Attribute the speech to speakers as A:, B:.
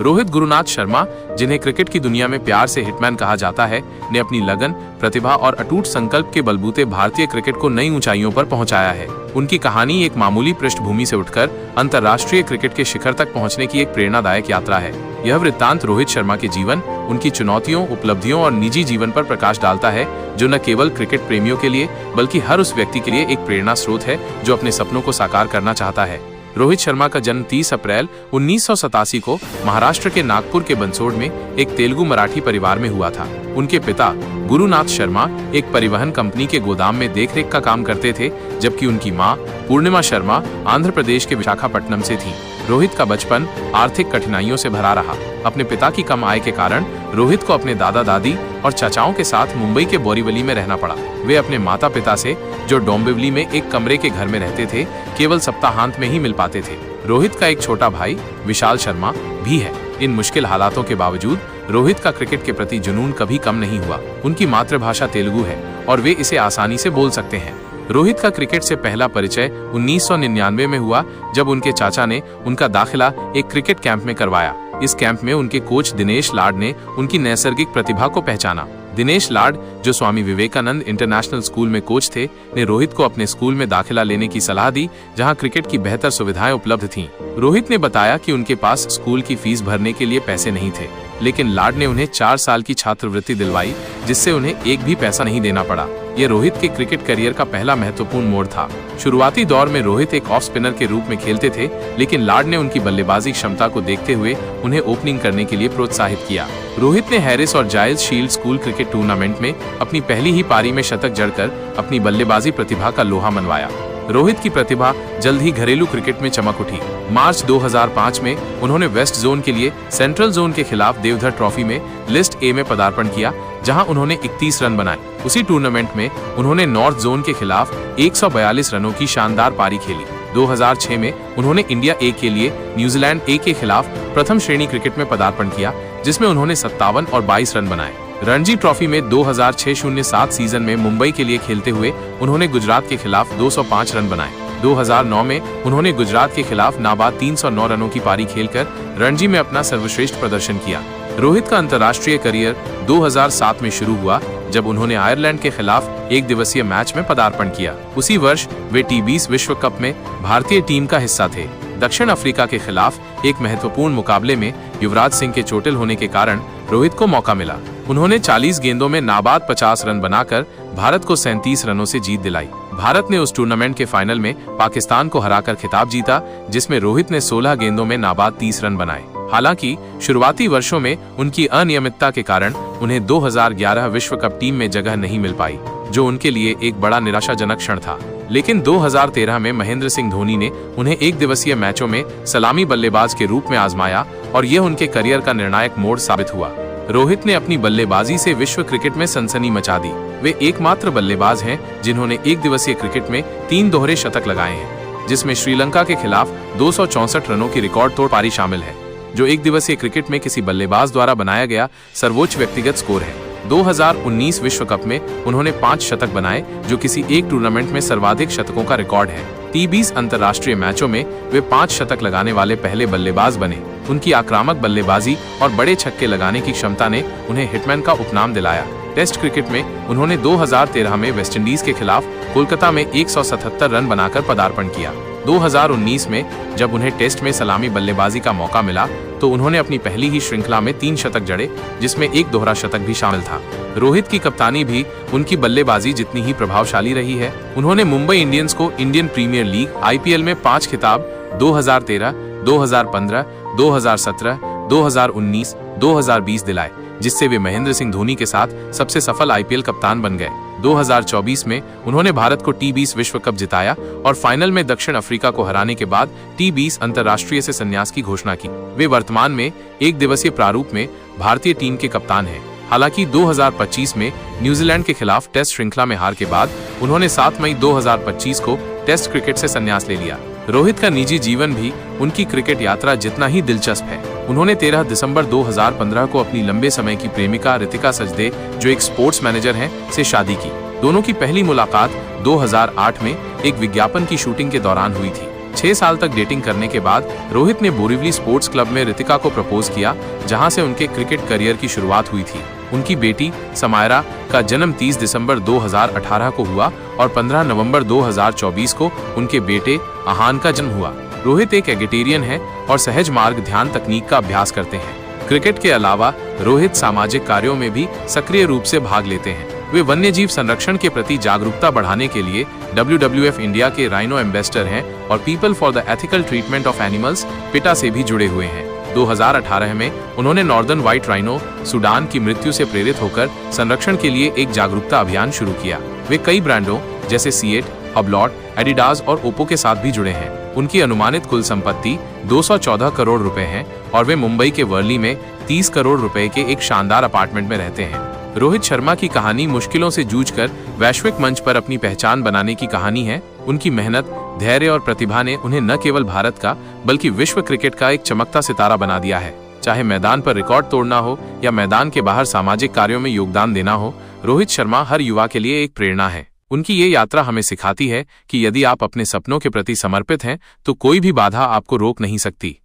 A: रोहित गुरुनाथ शर्मा, जिन्हें क्रिकेट की दुनिया में प्यार से हिटमैन कहा जाता है, ने अपनी लगन, प्रतिभा और अटूट संकल्प के बलबूते भारतीय क्रिकेट को नई ऊंचाइयों पर पहुंचाया है। उनकी कहानी एक मामूली पृष्ठभूमि से उठकर अंतर्राष्ट्रीय क्रिकेट के शिखर तक पहुंचने की एक प्रेरणादायक यात्रा है। यह वृत्तांत रोहित शर्मा के जीवन, उनकी चुनौतियों, उपलब्धियों और निजी जीवन पर प्रकाश डालता है, जो न केवल क्रिकेट प्रेमियों के लिए बल्कि हर उस व्यक्ति के लिए एक प्रेरणा स्रोत है जो अपने सपनों को साकार करना चाहता है। रोहित शर्मा का जन्म 30 अप्रैल 1987 को महाराष्ट्र के नागपुर के बंसोड़ में एक तेलुगु मराठी परिवार में हुआ था। उनके पिता गुरुनाथ शर्मा एक परिवहन कंपनी के गोदाम में देखरेख का काम करते थे, जबकि उनकी मां पूर्णिमा शर्मा आंध्र प्रदेश के विशाखापट्टनम से थी। रोहित का बचपन आर्थिक कठिनाइयों से भरा रहा। अपने पिता की कम आय के कारण रोहित को अपने दादा दादी और चाचाओं के साथ मुंबई के बोरीवली में रहना पड़ा। वे अपने माता पिता से, जो डोंबिवली में एक कमरे के घर में रहते थे, केवल सप्ताहांत में ही मिल पाते थे। रोहित का एक छोटा भाई विशाल शर्मा भी है। इन मुश्किल हालातों के बावजूद रोहित का क्रिकेट के प्रति जुनून कभी कम नहीं हुआ। उनकी मातृभाषा तेलुगु है और वे इसे आसानी से बोल सकते हैं। रोहित का क्रिकेट से पहला परिचय 1999 में हुआ, जब उनके चाचा ने उनका दाखिला एक क्रिकेट कैंप में करवाया। इस कैंप में उनके कोच दिनेश लाड ने उनकी नैसर्गिक प्रतिभा को पहचाना। दिनेश लाड, जो स्वामी विवेकानंद इंटरनेशनल स्कूल में कोच थे, ने रोहित को अपने स्कूल में दाखिला लेने की सलाह दी, जहां क्रिकेट की बेहतर सुविधाएं उपलब्ध थीं। रोहित ने बताया कि उनके पास स्कूल की फीस भरने के लिए पैसे नहीं थे, लेकिन लाड ने उन्हें 4 साल की छात्रवृत्ति दिलवाई, जिससे उन्हें एक भी पैसा नहीं देना पड़ा। यह रोहित के क्रिकेट करियर का पहला महत्वपूर्ण मोड़ था। शुरुआती दौर में रोहित एक ऑफ स्पिनर के रूप में खेलते थे, लेकिन लाड ने उनकी बल्लेबाजी क्षमता को देखते हुए उन्हें ओपनिंग करने के लिए प्रोत्साहित किया। रोहित ने हैरिस और Giles shield school cricket tournament में अपनी पहली ही पारी में शतक जड़कर अपनी बल्लेबाजी प्रतिभा का लोहा मनवाया। रोहित की प्रतिभा जल्द ही घरेलू क्रिकेट में चमक उठी। मार्च 2005 में उन्होंने वेस्ट जोन के लिए सेंट्रल जोन के खिलाफ देवधर ट्रॉफी में लिस्ट ए में पदार्पण किया, जहां उन्होंने 31 रन बनाए। उसी टूर्नामेंट में उन्होंने नॉर्थ जोन के खिलाफ 142 रनों की शानदार पारी खेली। 2006 में उन्होंने इंडिया ए के लिए न्यूजीलैंड ए के खिलाफ प्रथम श्रेणी क्रिकेट में पदार्पण किया, जिसमें उन्होंने 57 और 22 रन बनाए। रणजी ट्रॉफी में 2006-07 सीजन में मुंबई के लिए खेलते हुए उन्होंने गुजरात के खिलाफ 205 रन बनाए। 2009 में उन्होंने गुजरात के खिलाफ नाबाद 309 रनों की पारी खेलकर रणजी में अपना सर्वश्रेष्ठ प्रदर्शन किया। रोहित का अंतर्राष्ट्रीय करियर 2007 में शुरू हुआ, जब उन्होंने आयरलैंड के खिलाफ एक दिवसीय मैच में पदार्पण किया। उसी वर्ष वे T20 विश्व कप में भारतीय टीम का हिस्सा थे। दक्षिण अफ्रीका के खिलाफ एक महत्वपूर्ण मुकाबले में युवराज सिंह के चोटिल होने के कारण रोहित को मौका मिला। उन्होंने 40 गेंदों में नाबाद 50 रन बनाकर भारत को 37 रनों से जीत दिलाई। भारत ने उस टूर्नामेंट के फाइनल में पाकिस्तान को हराकर खिताब जीता, जिसमें रोहित ने 16 गेंदों में नाबाद 30 रन बनाए। हालांकि शुरुआती वर्षों में उनकी अनियमितता के कारण उन्हें 2011 विश्व कप टीम में जगह नहीं मिल पाई, जो उनके लिए एक बड़ा निराशाजनक क्षण था। लेकिन 2013 में महेंद्र सिंह धोनी ने उन्हें एक दिवसीय मैचों में सलामी बल्लेबाज के रूप में आजमाया और यह उनके करियर का निर्णायक मोड़ साबित हुआ। रोहित ने अपनी बल्लेबाजी से विश्व क्रिकेट में सनसनी मचा दी। वे एकमात्र बल्लेबाज हैं जिन्होंने एक दिवसीय क्रिकेट में 3 दोहरे शतक लगाए हैं, जिसमें श्रीलंका के खिलाफ 264 रनों की रिकॉर्ड तोड़ पारी शामिल है, जो एक दिवसीय क्रिकेट में किसी बल्लेबाज द्वारा बनाया गया सर्वोच्च व्यक्तिगत स्कोर है। 2019 विश्व कप में उन्होंने 5 शतक बनाए, जो किसी एक टूर्नामेंट में सर्वाधिक शतकों का रिकॉर्ड है। T20 अंतर्राष्ट्रीय मैचों में वे 5 शतक लगाने वाले पहले बल्लेबाज बने। उनकी आक्रामक बल्लेबाजी और बड़े छक्के लगाने की क्षमता ने उन्हें हिटमैन का उपनाम दिलाया। टेस्ट क्रिकेट में उन्होंने 2013 में वेस्टइंडीज के खिलाफ कोलकाता में 177 रन बनाकर पदार्पण किया। 2019 में जब उन्हें टेस्ट में सलामी बल्लेबाजी का मौका मिला, तो उन्होंने अपनी पहली ही श्रृंखला में 3 शतक जड़े, जिसमें एक दोहरा शतक भी शामिल था। रोहित की कप्तानी भी उनकी बल्लेबाजी जितनी ही प्रभावशाली रही है। उन्होंने मुंबई इंडियंस को इंडियन प्रीमियर लीग IPL में 5 खिताब 2013, 2015, 2017, 2019, 2020 दिलाए, जिससे वे महेंद्र सिंह धोनी के साथ सबसे सफल IPL कप्तान बन गए। 2024 में उन्होंने भारत को T20 विश्व कप जिताया और फाइनल में दक्षिण अफ्रीका को हराने के बाद T20 अंतर्राष्ट्रीय से संन्यास की घोषणा की। वे वर्तमान में एक दिवसीय प्रारूप में भारतीय टीम के कप्तान हैं। हालांकि 2025 में न्यूजीलैंड के खिलाफ टेस्ट श्रृंखला में हार के बाद उन्होंने 7 मई 2025 को टेस्ट क्रिकेट से संन्यास ले लिया। रोहित का निजी जीवन भी उनकी क्रिकेट यात्रा जितना ही दिलचस्प है। उन्होंने 13 दिसंबर 2015 को अपनी लंबे समय की प्रेमिका रितिका सचदे, जो एक स्पोर्ट्स मैनेजर हैं, से शादी की। दोनों की पहली मुलाकात 2008 में एक विज्ञापन की शूटिंग के दौरान हुई थी। 6 साल तक डेटिंग करने के बाद रोहित ने बोरिवली स्पोर्ट्स क्लब में रितिका को प्रपोज किया, जहां से उनके क्रिकेट करियर की शुरुआत हुई थी। उनकी बेटी समायरा का जन्म 30 दिसंबर 2018 को हुआ और 15 नवंबर 2024 को उनके बेटे आहान का जन्म हुआ। रोहित एक एगिटेरियन है और सहज मार्ग ध्यान तकनीक का अभ्यास करते हैं। क्रिकेट के अलावा रोहित सामाजिक कार्यों में भी सक्रिय रूप से भाग लेते हैं। वे वन्यजीव संरक्षण के प्रति जागरूकता बढ़ाने के लिए WWF इंडिया के राइनो एम्बेसडर हैं और people for the ethical treatment of animals पिटा से भी जुड़े हुए हैं। 2018 में उन्होंने नॉर्दर्न व्हाइट राइनो सूडान की मृत्यु से प्रेरित होकर संरक्षण के लिए एक जागरूकता अभियान शुरू किया। वे कई ब्रांडों जैसे सीएट, हबलॉट, एडिडास और ओप्पो के साथ भी जुड़े हैं। उनकी अनुमानित कुल संपत्ति 214 करोड़ रुपए है और वे मुंबई के वर्ली में 30 करोड़ रुपए के एक शानदार अपार्टमेंट में रहते हैं। रोहित शर्मा की कहानी मुश्किलों से जूझकर वैश्विक मंच पर अपनी पहचान बनाने की कहानी है। उनकी मेहनत, धैर्य और प्रतिभा ने उन्हें न केवल भारत का बल्कि विश्व क्रिकेट का एक चमकता सितारा बना दिया है। चाहे मैदान पर रिकॉर्ड तोड़ना हो या मैदान के बाहर सामाजिक कार्यों में योगदान देना हो, रोहित शर्मा हर युवा के लिए एक प्रेरणा है। उनकी ये यात्रा हमें सिखाती है कि यदि आप अपने सपनों के प्रति समर्पित हैं तो कोई भी बाधा आपको रोक नहीं सकती।